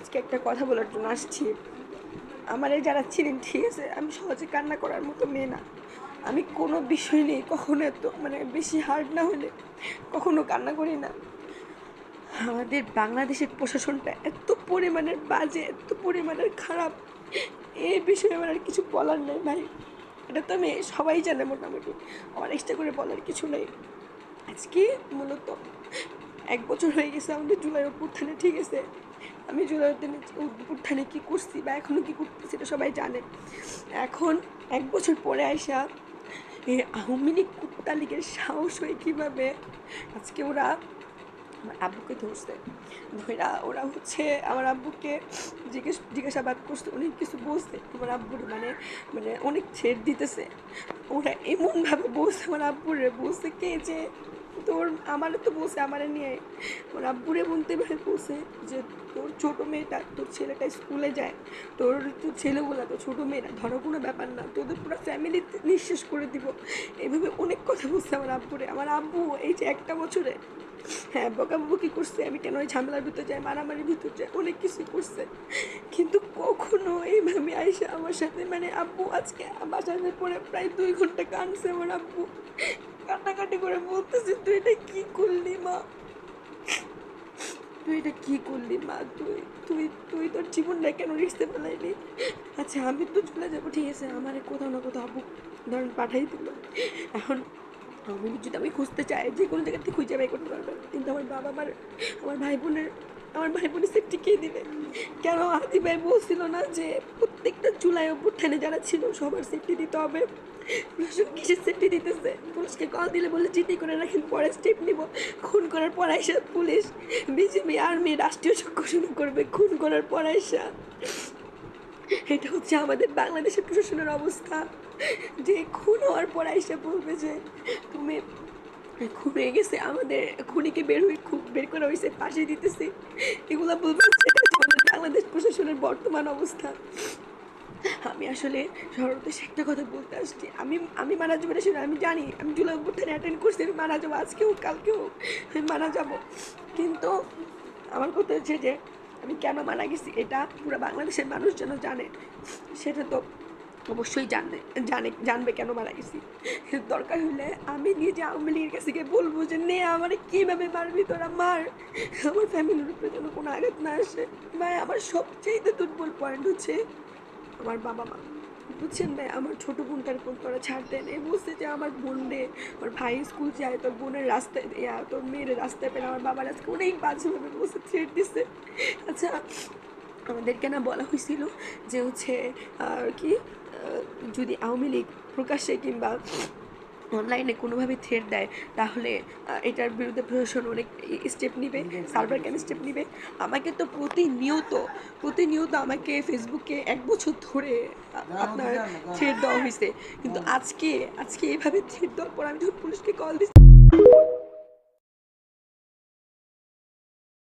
আজকে একটা কথা বলার জন্য আসছি। আমার এই যারা ছিলেন, ঠিক আছে? আমি সহজে কান্না করার মতো মেয়ে না। আমি কোনো বিষয় নিয়ে কখনো এত বেশি হার্ড না হলে কখনো কান্না করি না। আমাদের বাংলাদেশের প্রশাসনটা এত পরিমাণের বাজে, এত পরিমাণের খারাপ, এই বিষয়ে আমার আর কিছু বলার নেই ভাই। এটা তো সবাই জানে মোটামুটি। আমার এক্সট্রা করে বলার কিছু নেই। আজকে মূলত ১ বছর হয়ে গেছে আমাদের জুলাই অভ্যুত্থানে, ঠিক আছে? আমি জুলাই অভ্যুত্থানে কী করছি বা এখনও কী করতেছি এটা সবাই জানে। এখন ১ বছর পরে আইসা এই আওয়ামী লীগ কুত্তা লীগের সাহস হয় কীভাবে আজকে ওরা আমার আব্বুকে ধরছে। ধইরা ওরা আমার আব্বুকে জিজ্ঞাসাবাদ করছে, অনেক কিছু বলছে আমার আব্বুর, অনেক ছেড় দিতেছে। ওরা এমনভাবে বলছে আমার আব্বুরে, বলছে কে যে তোর আমারে তো বলছে, আমারে নিয়ে আমার আব্বুরে বলতে পারে, বলছে যে তোর ছোটো মেয়েটা, তোর ছেলেটা স্কুলে যায়, তোর ছেলেগুলো তো ছোটো মেয়েরা, ধরো কোনো ব্যাপার না, তোদের পুরো ফ্যামিলি নিঃশেষ করে দিব। এইভাবে অনেক কথা বলছে আমার আব্বুরে। আমার আব্বু এই যে একটা বছরে হ্যাঁ বকাবকি করছে, আমি কেন ওই ঝামেলার ভিতর যাই, মারামারির ভিতর যাই, অনেক কিছুই করছে, কিন্তু কখনো এইভাবে আইসা আমার সাথে আব্বু আজকে বাসায় পরে প্রায় 2 ঘন্টা কাঁদছে আমার আব্বু, কান্নাকাটি করে বলতেছে তুই এটা কি করলি মা, তুই এটা কি করলি মা, তুই তুই তুই তোর জীবনটা কেন রিস্কে ফেলাইলি। আচ্ছা আমি তো চলে যাবো, ঠিক আছে, আমার কোথাও না কোথাও আব্বু ধরেন পাঠাই দিল। এখন আমি যদি আমি খুঁজতে চাই যে কোনো জায়গা থেকে খুঁজে বাই করতে পারবেন, কিন্তু আমার বাবা আমার ভাই বোনের সেফটি কে দিবে? কেন আদি ভাই বলছিল না যে প্রত্যেকটা জুলাই অভ্যুত্থানে যারা ছিল সবার সেফটি দিতে হবে? প্রশাসন কিসের সেফটি দিতেছে? পুলিশকে কল দিলে বলে জিডি করে রাখেন, পরে স্টেপ নিব। খুন করার পর আইসা পুলিশ, বিজিবি, আর্মি, রাষ্ট্রীয় চক্র শুরু করবে খুন করার পর আইসা। এটা হচ্ছে আমাদের বাংলাদেশের প্রশাসনের অবস্থা, যে খুন হওয়ার পর আইসা বলবে যে তুমি খুন হয়ে গেছে, আমাদের খুনিকে বের করা হয়েছে, ফাঁসি দিতেছে, এগুলা বলবে। সেটা হচ্ছে আমাদের বাংলাদেশ প্রশাসনের বর্তমান অবস্থা। আমি আসলে সর্বশেষে একটা কথা বলতে আসছি, আমি মারা যাবো না সেটা আমি জানি। আমি জুলাই অভ্যুত্থানে অ্যাটেন্ড করছি, আমি মারা যাবো, আজকেও কালকেও আমি মারা যাবো। কিন্তু আমার কথা হচ্ছে যে আমি কেন মারা গেছি এটা পুরো বাংলাদেশের মানুষ যেন জানে। সেটা তো অবশ্যই জানবে কেন মারা গেছি। দরকার হলে আমি নিজে আওয়ামী লীগের কাছে গিয়ে বলবো যে নে আমার কীভাবে মারবি তোরা, মার, আমার ফ্যামিলির উপরে যেন কোনো আঘাত না আসে। ভাই আমার সবচেয়ে দুর্বল পয়েন্ট হচ্ছে আমার বাবা মা, বুঝছেন ভাই? আমার ছোটো বোনটার কোন তোরা ছাড় দেন, এ বলছে যে আমার বোন রে, আমার ভাই স্কুল যায়, তোর বোনের রাস্তায় তোর মেয়ের রাস্তায় পেলে, আমার বাবার আজকে অনেক বাজেভাবে বলছে, থ্রেট দিচ্ছে। আচ্ছা আমাদেরকে না বলা হয়েছিল যে কি যদি আওয়ামী লীগ প্রকাশ্যে কিংবা অনলাইনে কোনোভাবে থ্রেট দেয় তাহলে এটার বিরুদ্ধে প্রশাসন অনেক স্টেপ নিবে, সার্ভার কেন স্টেপ নিবে। আমাকে তো প্রতিনিয়ত আমাকে ফেসবুকে 1 বছর ধরে আপনার থ্রেট দেওয়া হয়েছে, কিন্তু আজকে এইভাবে থ্রেট দেওয়ার পর আমি যখন পুলিশকে কল দিচ্ছি